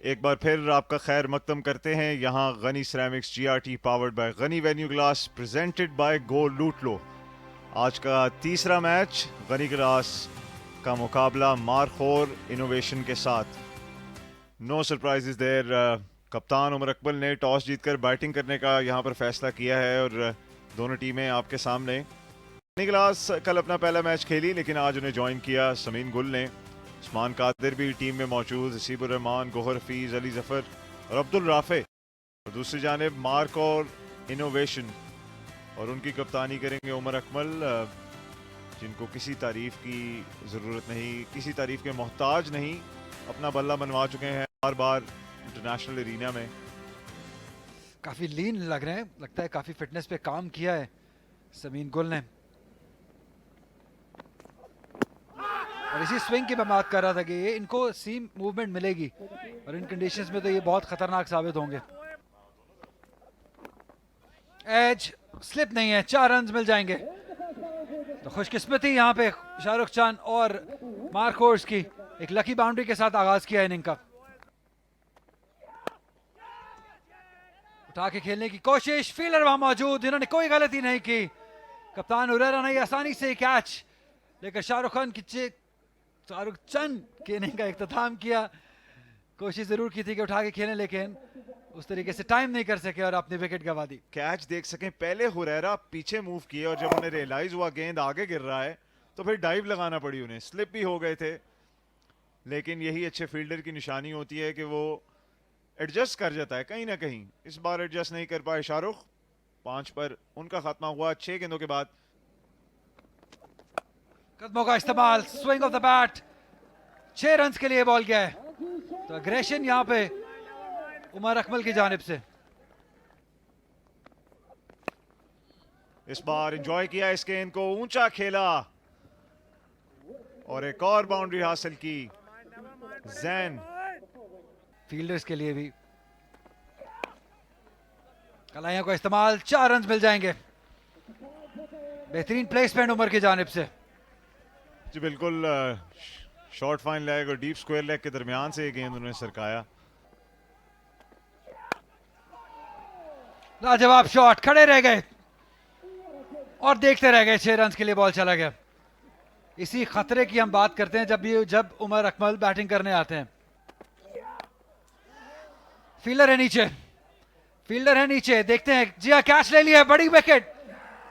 एक बार फिर आपका खैर मकदम करते हैं यहाँ Gani ceramics GRT powered by Gani वेन्यू ग्लास प्रेजेंटेड बाय गो लूट लो। आज का तीसरा मैच गनी ग्लास का मुकाबला मारखोर इनोवेशन के साथ। No surprises there. कप्तान उमर अकमल ने टॉस जीतकर बैटिंग करने का यहाँ पर फैसला किया है और दोनों टीमें आपके सामने। गनी ग्लास कल अपना पहला मैच खेली लेकिन आज उन्हें ज्वाइन किया समीन गुल ने। उस्मान कादिर भी टीम में मौजूद, हसीबुर रहमान, गोहर हफीज, अली जफर और अब्दुल राफे। और दूसरी जानिब मार्क और इनोवेशन और उनकी कप्तानी करेंगे उमर अकमल, जिनको किसी तारीफ की ज़रूरत नहीं, किसी तारीफ के मोहताज नहीं। अपना बल्ला बनवा चुके हैं बार बार इंटरनेशनल एरिना में। काफी लीन लग रहे हैं, लगता है काफी फिटनेस पे काम किया है समीन गुल ने। और इसी स्विंग की मैं बात कर रहा था कि ये इनको सीम मूवमेंट मिलेगी और इन कंडीशंस में तो ये बहुत खतरनाक साबित होंगे। एज स्लिप नहीं है, 4 रन मिल जाएंगे। तो खुशकिस्मती यहाँ पे शाहरुख चांद और मार्क होर्स की एक लकी बाउंड्री के साथ आगाज किया इनिंग का। उठा के खेलने की कोशिश, फील्डर वहां मौजूद, इन्होंने कोई गलती नहीं की। कप्तान हुरैरा ने आसानी से कैच लेकर शाहरुख चंद के इनिंग का इख्तिताम किया। कोशिश जरूर की थी कि उठा के खेलें लेकिन उस तरीके से टाइम नहीं कर सके और अपनी विकेट गंवा दी। कैच देख सकें, पहले हुरैरा पीछे मूव किए और जब उन्हें रियलाइज हुआ गेंद आगे गिर रहा है तो फिर डाइव लगाना पड़ी उन्हें। स्लिप भी हो गए थे लेकिन यही अच्छे फील्डर की निशानी होती है कि वो एडजस्ट कर जाता है कहीं ना कहीं। इस बार एडजस्ट नहीं कर पाए शाहरुख। 5 पर उनका खात्मा हुआ 6 गेंदों के बाद। कदमों का इस्तेमाल, swing of the bat, 6 run के लिए बॉल गया है। तो अग्रेशन यहां पे उमर अकमल की जानिब से। इस बार एंजॉय किया इस गेंद को, ऊंचा खेला और एक और बाउंड्री हासिल की जैन। फील्डर्स के लिए भी कलाइयों का इस्तेमाल, 4 रन मिल जाएंगे। बेहतरीन प्लेसमेंट उमर की जानिब से। जी बिल्कुल, शॉर्ट फाइन लेग और डीप स्क्वायर लेग के दरमियान से ये गेंद उन्होंने सरकाया। लाजवाब शॉट, खड़े रह गए और देखते रह गए। 6 रन के लिए बॉल चला गया। इसी खतरे की हम बात करते हैं जब उमर अकमल बैटिंग करने आते हैं। फील्डर है नीचे, फील्डर है नीचे, देखते हैं। जी हाँ, कैच ले लिया, बड़ी विकेट।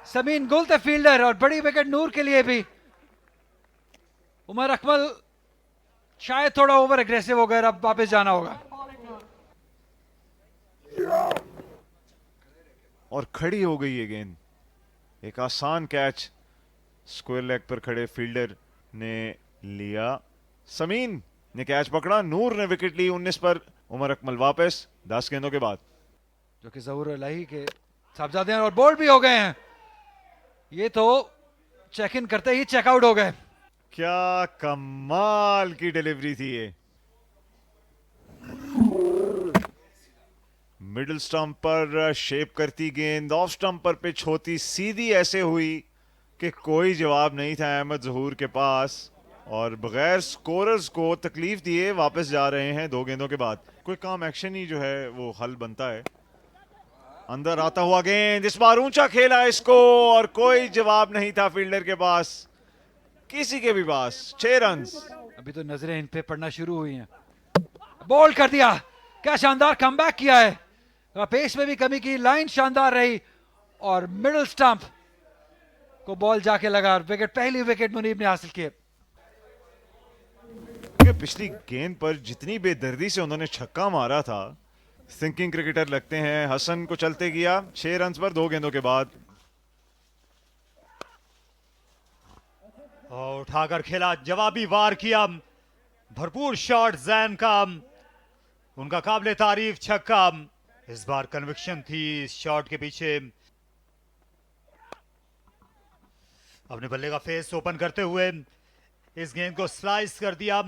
समीन गुल थे फील्डर और बड़ी विकेट नूर के लिए भी। उमर अकमल शायद थोड़ा ओवर एग्रेसिव हो गए, अब वापस जाना होगा। और खड़ी हो गई ये गेंद। एक आसान कैच स्क्वायर लेग पर खड़े फील्डर ने लिया। समीन ने कैच पकड़ा, नूर ने विकेट ली। 19 पर उमर अकमल वापस 10 गेंदों के बाद। जो कि जहूर इलाही के साहबजादे हैं और बोल्ड भी हो गए हैं। ये तो चेक इन करते ही चेकआउट हो गए। क्या कमाल की डिलीवरी थी ये। मिडिल स्टंप पर शेप करती गेंद, ऑफ स्टंप पर पिच होती सीधी ऐसे हुई कि कोई जवाब नहीं था अहमद जहूर के पास और बगैर स्कोरर्स को तकलीफ दिए वापस जा रहे हैं 2 गेंदों के बाद। कोई काम एक्शन ही जो है वो हल बनता है। अंदर आता हुआ गेंद, इस बार ऊंचा खेला इसको और कोई जवाब नहीं था फील्डर के पास, किसी के भी पास। 6 रन। अभी तो नजरें इन पे पड़ना शुरू हुई हैं। बोल्ड कर दिया, क्या शानदार कमबैक किया है। पेस में भी कमी की, लाइन शानदार रही और मिडिल स्टंप को बॉल जाके लगा। विकेट, पहली विकेट मुनीब ने हासिल की। पिछली गेंद पर जितनी बेदर्दी से उन्होंने छक्का मारा था, थिंकिंग क्रिकेटर लगते हैं। हसन को चलते गया 6 रन पर 2 गेंदों के बाद। और उठाकर खेला, जवाबी वार किया, भरपूर शॉट जैन का, उनका काबिले तारीफ छक्का। इस बार कन्विक्शन थी इस शॉट के पीछे। अपने बल्ले का फेस ओपन करते हुए इस गेंद को स्लाइस कर दिया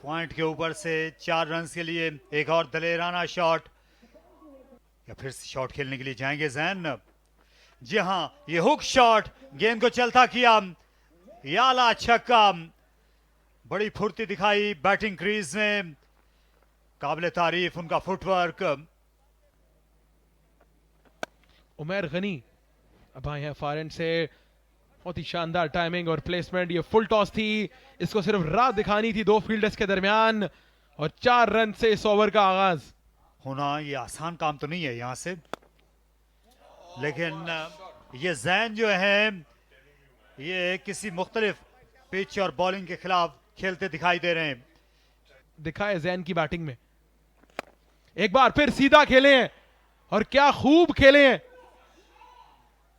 पॉइंट के ऊपर से। 4 रन के लिए एक और दलेराना शॉट, या फिर शॉट खेलने के लिए जाएंगे जैन। जी हां, ये हुक शॉट गेंद को चलता किया, याला छक्का। बड़ी फुर्ती दिखाई बैटिंग क्रीज में। काबिल तारीफ उनका फुटवर्क। उमर गनी अब आए हैं फार एंड से, बहुत ही शानदार टाइमिंग और प्लेसमेंट। ये फुल टॉस थी, इसको सिर्फ राह दिखानी थी दो फील्डर्स के दरमियान, और 4 रन से इस ओवर का आगाज होना ये आसान काम तो नहीं है यहां से, लेकिन ये जैन जो है ये किसी मुख्तलिफ पिच और बॉलिंग के खिलाफ खेलते दिखाई दे रहे हैं। दिखाए जैन की बैटिंग में, एक बार फिर सीधा खेले हैं और क्या खूब खेले हैं।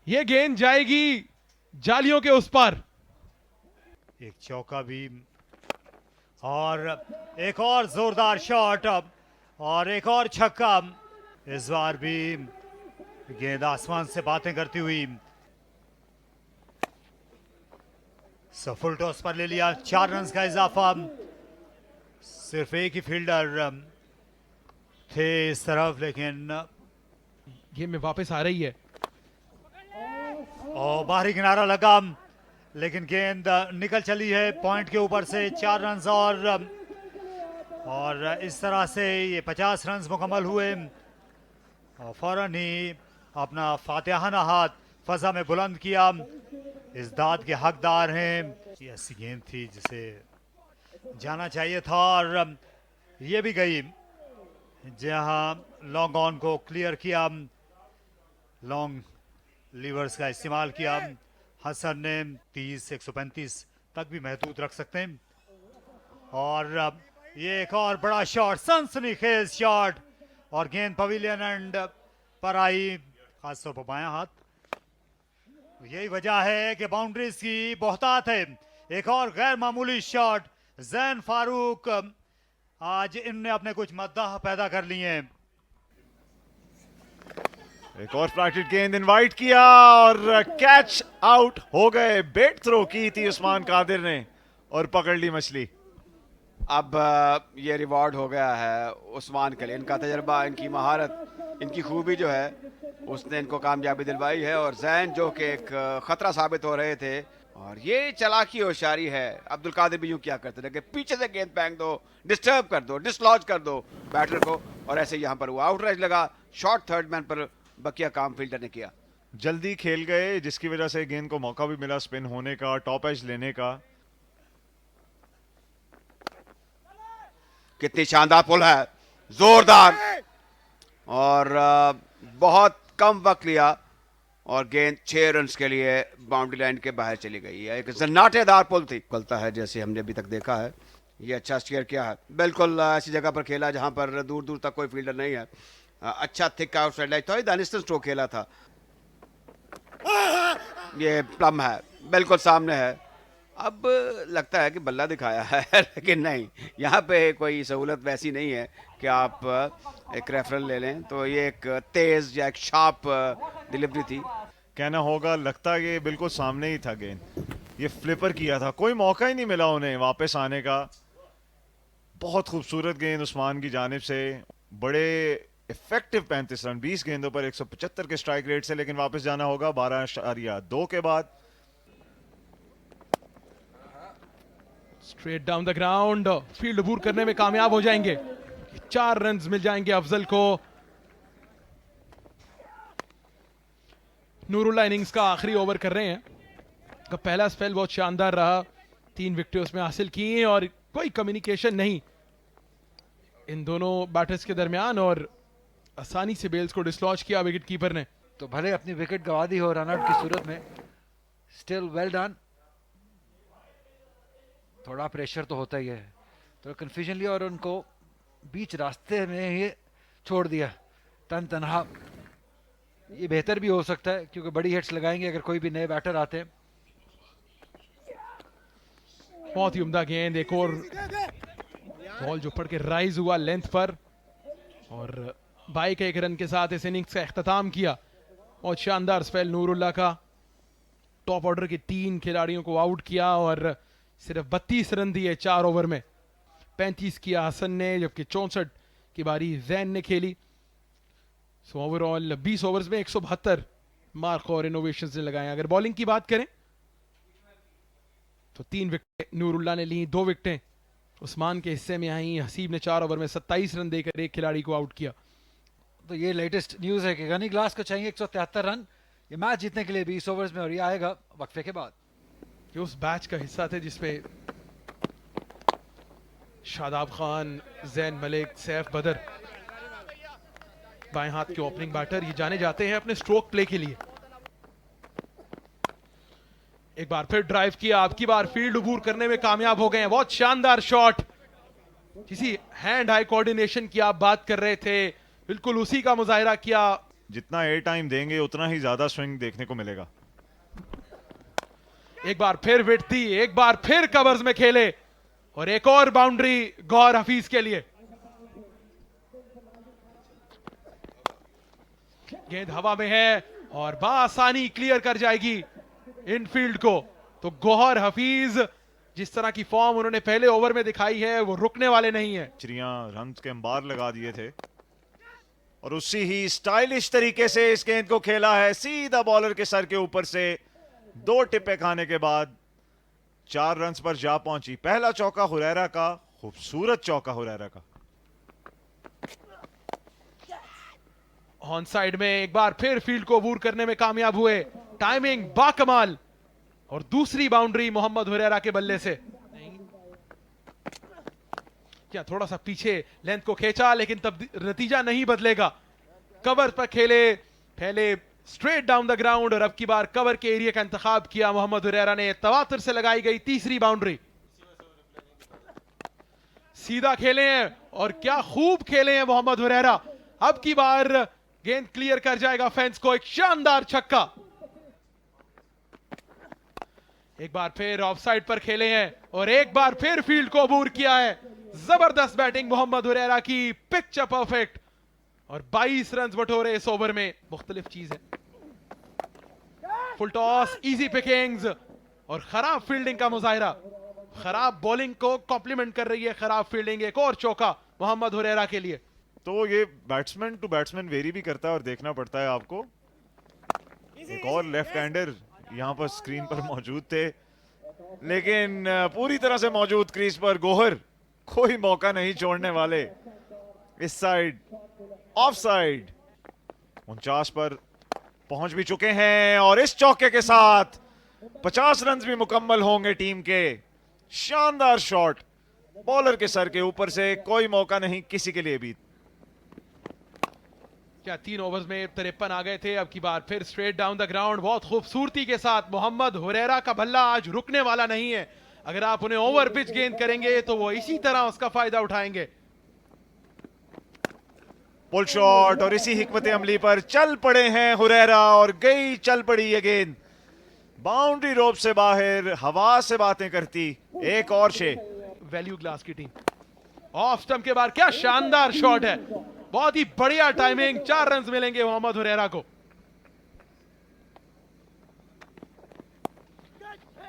ये गेंद जाएगी जालियों के उस पार। एक चौका भी और एक और जोरदार शॉट और एक और छक्का। इस बार भी गेंद आसमान से बातें करती हुई फुल टॉस पर ले लिया। 4 रन का इजाफा। सिर्फ एक ही फील्डर थे इस तरफ, लेकिन गेम में वापस आ रही है। और बाहरी किनारा लगा, लेकिन गेंद निकल चली है पॉइंट के ऊपर से। 4 रन और इस तरह से ये 50 रन मुकम्मल हुए और फौरन ही अपना फातिहाना हाथ फजा में बुलंद किया। इस दाद के हकदार हैं। ये ऐसी गेंद थी जिसे जाना चाहिए था और ये भी गई। जहां लॉन्ग ऑन को क्लियर किया, लॉन्ग लीवर्स का इस्तेमाल किया हसन ने। 30 135 तक भी महदूद रख सकते हैं। और ये एक और बड़ा शॉट, सनसनीखेज शॉट, और गेंद पवेलियन एंड पर आई, खासतौर पर बायां हाथ। यही वजह है कि बाउंड्रीज की बहुतात है। एक और गैर मामूली शॉट, जैन फारूक आज इनने अपने कुछ मद्दाह पैदा कर लिए हैं। एक और फ्लैटेड गेंद इनवाइट किया और कैच आउट हो गए। बेट थ्रो की थी उस्मान कादिर ने और पकड़ ली मछली। अब ये रिवॉर्ड हो गया है उस्मान के लिए। इनका तजर्बा, इनकी महारत, इनकी खूबी जो है उसने इनको कामयाबी दिलवाई है। और जैन जो कि एक खतरा साबित हो रहे थे, और ये चालाकी होशियारी है। अब्दुल कादिर भी यूं क्या करते थे कि पीछे से गेंद फेंक दो, डिस्टर्ब कर दो, डिसलॉज कर दो बैटर को, और ऐसे यहाँ पर वो आउट रश लगा। शॉर्ट थर्ड मैन पर बकिया काम फील्डर ने किया। जल्दी खेल गए जिसकी वजह से गेंद को मौका भी मिला स्पिन होने का, टॉप एज लेने का। कितनी शानदार पुल है, जोरदार, और बहुत कम वक्त लिया और गेंद 6 रन के लिए बाउंड्री लाइन के बाहर चली गई है। एक जन्नाटेदार पुल थी, चलता है जैसे हमने अभी तक देखा है। ये अच्छा स्टीयर किया है, बिल्कुल ऐसी जगह पर खेला जहां पर दूर दूर तक कोई फील्डर नहीं है। अच्छा थिक आउटसाइड लाइट था, दानिस्टन स्ट्रोक खेला था। ये प्लम है, बिल्कुल सामने है। अब लगता है कि बल्ला दिखाया है लेकिन नहीं, यहाँ पे कोई सहूलत वैसी नहीं है कि आप एक रेफरल ले लें। तो ये एक तेज या एक शार्प डिलीवरी थी। कहना होगा लगता ये बिल्कुल सामने ही था गेंद। ये फ्लिपर किया था, कोई मौका ही नहीं मिला उन्हें वापस आने का। बहुत खूबसूरत गेंद उस्मान की जानिब से। बड़े इफेक्टिव 35 रन 20 गेंदों पर 175 के स्ट्राइक रेट से, लेकिन वापस जाना होगा 12.2 के बाद। Straight down the ground, field अबूर करने में कामयाब हो जाएंगे। 4 रन मिल जाएंगे अफजल को। नूरुल्लाह इनिंग्स का आखिरी ओवर कर रहे हैं। का पहला स्पेल बहुत शानदार रहा, 3 विकेटें उसमें हासिल की हैं और कोई कम्युनिकेशन नहीं इन दोनों बैटर्स के दरमियान, और आसानी से बेल्स को डिसलॉज किया विकेट कीपर ने। तो भले अपनी विकेट गंवा दी हो रन आउट की सूरत में, स्टिल वेल डन। थोड़ा प्रेशर तो होता ही है, तो कंफ्यूजन लिया और उनको बीच रास्ते में ही छोड़ दिया तन तनहा। ये बेहतर भी हो सकता है क्योंकि बड़ी हिट्स लगाएंगे अगर कोई भी नए बैटर आते हैं। बहुत ही उम्दा गेंद, एक और बॉल जो पड़ के राइज हुआ लेंथ पर, और 22 रन के साथ इस इनिंग्स का इख्तिताम किया। बहुत शानदार स्पेल नूरुल्लाह का। टॉप ऑर्डर के 3 खिलाड़ियों को आउट किया और सिर्फ 32 रन दिए 4 ओवर में। 35 किया हसन ने, जबकि 64 की बारी जैन ने खेली। सो ओवरऑल 20 ओवर्स में 172 मार्क और इनोवेशंस ने लगाए। अगर बॉलिंग की बात करें तो 3 विकेटें नूरुल्लाह ने ली, 2 विकेटें उस्मान के हिस्से में आई हसीब ने 4 ओवर में 27 रन देकर एक खिलाड़ी को आउट किया। तो ये लेटेस्ट न्यूज है कि गनी ग्लास को चाहिए 173 रन ये मैच जीतने के लिए 20 ओवर्स में, और ये आएगा वक्फे के बाद। ये उस बैच का हिस्सा थे जिसपे शादाब खान, जैन मलिक, सैफ बदर बाएं हाथ के ओपनिंग बैटर ये जाने जाते हैं अपने स्ट्रोक प्ले के लिए। एक बार फिर ड्राइव किया, अब की बार फील्ड अबूर करने में कामयाब हो गए हैं। बहुत शानदार शॉट, किसी हैंड हाई कोऑर्डिनेशन की आप बात कर रहे थे, बिल्कुल उसी का मुजाहिरा किया। जितना एयर टाइम देंगे उतना ही ज्यादा स्विंग देखने को मिलेगा। एक बार फिर विट दी, एक बार फिर कवर्स में खेले और एक और बाउंड्री गौहर हफीज के लिए। गेंद हवा में है और बासानी क्लियर कर जाएगी इनफील्ड को। तो गौहर हफीज जिस तरह की फॉर्म उन्होंने पहले ओवर में दिखाई है वो रुकने वाले नहीं है। चिड़ियां रन के अंबार लगा दिए थे और उसी ही स्टाइलिश तरीके से इस गेंद को खेला है सीधा बॉलर के सर के ऊपर से। 2 टिप्पे खाने के बाद 4 रन्स पर जा पहुंची। पहला चौका हुरैरा का, खूबसूरत चौका हुरैरा का। ऑन साइड में एक बार फिर फील्ड को अबूर करने में कामयाब हुए, टाइमिंग बाकमाल और दूसरी बाउंड्री मोहम्मद हुरैरा के बल्ले से। क्या थोड़ा सा पीछे लेंथ को खींचा लेकिन तब नतीजा नहीं बदलेगा। कवर पर खेले, पहले स्ट्रेट डाउन द ग्राउंड और अब की बार कवर के एरिया का इंतखाब किया मोहम्मद हुरैरा ने। तवातुर से लगाई गई तीसरी बाउंड्री। सीधा खेले हैं और क्या खूब खेले हैं मोहम्मद हुरैरा। अब की बार गेंद क्लियर कर जाएगा फेंस को, एक शानदार छक्का। एक बार फिर ऑफ साइड पर खेले हैं और एक बार फिर फील्ड को अबूर किया है। जबरदस्त बैटिंग मोहम्मद हुरैरा की, पिक्चर परफेक्ट और 22 रन बटोरे इस ओवर में। मुख्तलिफ चीज है, फुल टॉस, इजी पिकिंग्स और खराब फील्डिंग का मुजाहिरा। खराब बॉलिंग को कॉम्प्लीमेंट कर रही है खराब फील्डिंग। एक और चौका मोहम्मद हुरैरा के लिए। तो ये बैट्समैन टू बैट्समैन वेरी भी करता है और देखना पड़ता है आपको। एक और लेफ्ट हैंडर यहां पर स्क्रीन पर मौजूद थे लेकिन पूरी तरह से मौजूद क्रीज पर गौहर, कोई मौका नहीं छोड़ने वाले। इस साइड ऑफ साइड 49 पर पहुंच भी चुके हैं और इस चौके के साथ 50 रन भी मुकम्मल होंगे टीम के। शानदार शॉट बॉलर के सर के ऊपर से, कोई मौका नहीं किसी के लिए भी। क्या 3 ओवर्स में 53 आ गए थे। अब की बार फिर स्ट्रेट डाउन द ग्राउंड, बहुत खूबसूरती के साथ। मोहम्मद हुरैरा का बल्ला आज रुकने वाला नहीं है। अगर आप उन्हें ओवर पिच गेंद करेंगे तो वो इसी तरह उसका फायदा उठाएंगे। पुल शॉट और इसी हिकमत अमली पर चल पड़े हैं हुरैरा और गई चल पड़ी ये गेंद बाउंड्री रोप से बाहर, हवा से बातें करती। एक और शे वैल्यू ग्लास की टीम ऑफ स्टंप के बाद क्या शानदार शॉट है, बहुत ही बढ़िया टाइमिंग। 4 रन मिलेंगे मोहम्मद हुरैरा को।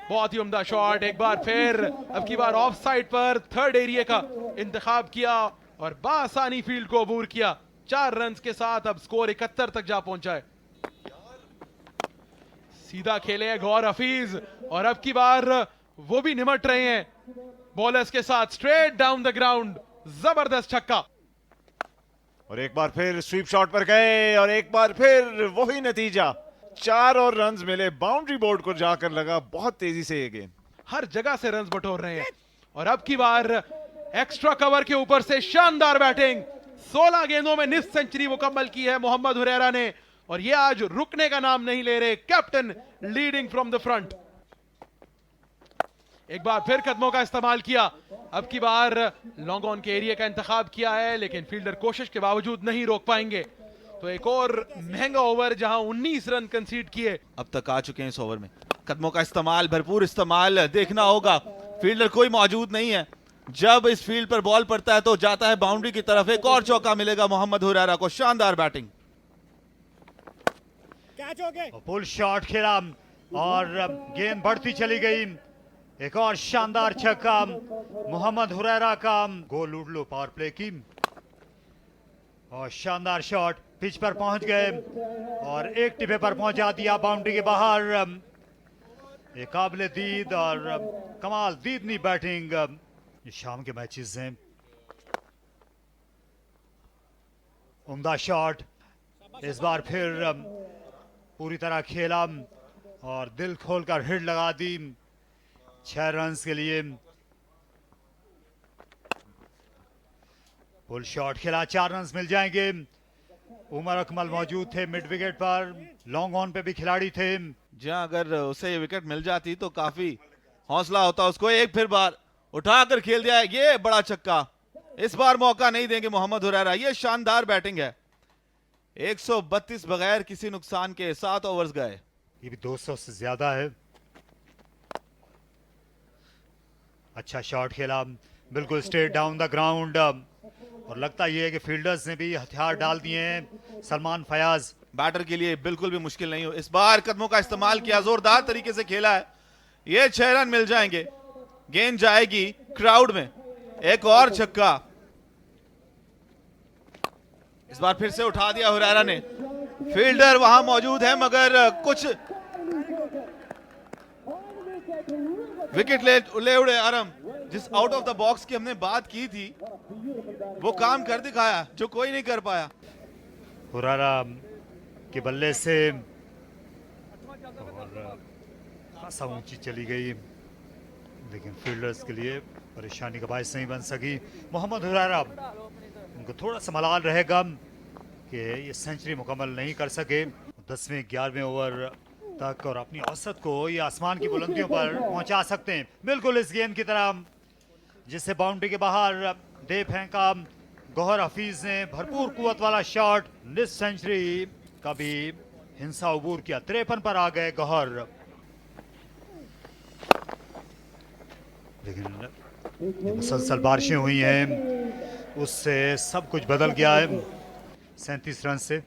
बहुत ही उम्दा शॉट। एक बार फिर अब की बार ऑफ साइड पर थर्ड एरिया का इंतखाब किया और बासानी फील्ड को अबूर किया। 4 रन के साथ अब स्कोर 71 तक जा पहुंचा है। सीधा खेले हैं गौहर हफीज और अब की बार वो भी निमट रहे हैं बॉलर्स के साथ। स्ट्रेट डाउन द ग्राउंड, जबरदस्त छक्का। और एक बार फिर स्वीप शॉट पर गए और एक बार फिर वही नतीजा। 4 और रन्स मिले, बाउंड्री बोर्ड को जाकर लगा बहुत तेजी से ये गेंद। हर जगह से रन बटोर रहे हैं और अब की बार एक्स्ट्रा कवर के ऊपर से शानदार बैटिंग। 16 गेंदों में निफ्ट सेंचुरी मुकम्मल की है मोहम्मद हुरैरा ने और ये आज रुकने का नाम नहीं ले रहे। Captain leading from the front. एक बार फिर कदमों का इस्तेमाल किया। अब की बार लॉन्ग ऑन के एरिया का इंतखाब किया है लेकिन फील्डर कोशिश के बावजूद नहीं रोक पाएंगे। तो एक और महंगा ओवर जहां 19 रन कंसीड किए। अब तक आ चुके हैं इस ओवर में। कदमों का इस्तेमाल, भरपूर इस्तेमाल देखना होगा। फील्डर कोई मौजूद नहीं है। जब इस फील्ड पर बॉल पड़ता है तो जाता है बाउंड्री की तरफ। एक और चौका मिलेगा मोहम्मद हुरैरा को। शानदार बैटिंग। पुल शॉट खेला और गेंद बढ़ती चली गई। एक और शानदार छक्का मोहम्मद हुरैरा का। गोल लूट लो पावर प्ले की और शानदार शॉट पिच पर पहुंच गए और एक टिपे पर पहुंचा दिया बाउंड्री के बाहर। एक काबिल दीद और कमाल दीदनी बैटिंग ये शाम के मैचेस हैं। उम्दा शॉट, इस बार फिर पूरी तरह खेला और दिल खोलकर हिट लगा दी 6 रन के लिए। फुल शॉट खेला, 4 रन मिल जाएंगे। उमर अकमल मौजूद थे मिड विकेट पर, लॉन्ग ऑन पे भी खिलाड़ी थे। जहां अगर उसे ये विकेट मिल जाती तो काफी हौसला होता उसको। एक फिर बार उठाकर खेल दिया, ये बड़ा छक्का। इस बार मौका नहीं देंगे मोहम्मद हुरैरा। ये शानदार बैटिंग है। 132 बगैर किसी नुकसान के 7 ओवर्स गए। ये भी 200 से ज्यादा है। अच्छा शॉट खेला, बिल्कुल स्ट्रेट डाउन द ग्राउंड, और लगता यह है कि फील्डर्स ने भी हथियार डाल दिए हैं। सलमान फयाज बैटर के लिए बिल्कुल भी मुश्किल नहीं हो। इस बार कदमों का इस्तेमाल किया, जोरदार तरीके से खेला है। ये 6 रन मिल जाएंगे। गेंद जाएगी क्राउड में। एक और छक्का। इस बार फिर से उठा दिया हुरैरा ने। फील्डर वहां मौजूद है मगर कुछ विकेट ले उड़े आरम। जिस आउट ऑफ द बॉक्स की हमने बात की थी वो काम कर दिखाया जो कोई नहीं कर पाया। हुरैरा के बल्ले से और खासा ऊंची चली गई, लेकिन फील्डर्स के लिए परेशानी का बायस नहीं बन सकी। मोहम्मद हुरैरा, उनको थोड़ा सा मलाल रहेगा कि ये सेंचुरी मुकम्मल नहीं कर सके 10वें 11वें ओवर तक, और अपनी औसत को ये आसमान की बुलंदियों पर पहुंचा सकते हैं। बिल्कुल इस गेंद की तरह जिससे बाउंड्री के बाहर दे फेंका गौहर हफीज ने। भरपूर कुवत वाला शॉट, मिड सेंचुरी का भी हिंसा अबूर किया। 53 पर आ गए गौहर, लेकिन मुसलसल बारिशें हुई हैं, उससे सब कुछ बदल गया है। 37 रन से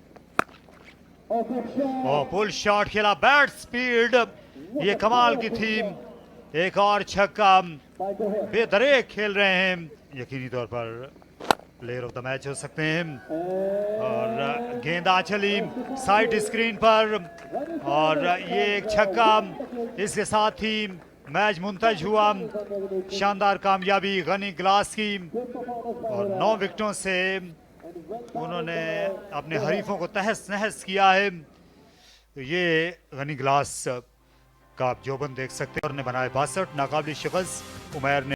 और पुल शॉट खेला, बैट स्पीड ये कमाल की थी। एक और छक्का, बेदरेक खेल रहे हैं, यकीनी तौर पर प्लेयर ऑफ द मैच हो सकते हैं। और गेंद चली साइड स्क्रीन पर और ये एक छक्का, इसके साथ ही मैच मुंतज हुआ। शानदार कामयाबी गनी ग्लास की, और 9 विकेटों से उन्होंने अपने हरीफों को तहस नहस किया है। तो ये गनी ग्लास का आप जोबन देख सकते हैं, और ने बनाए 62, नाकाबिल शिकस्त। उमैर ने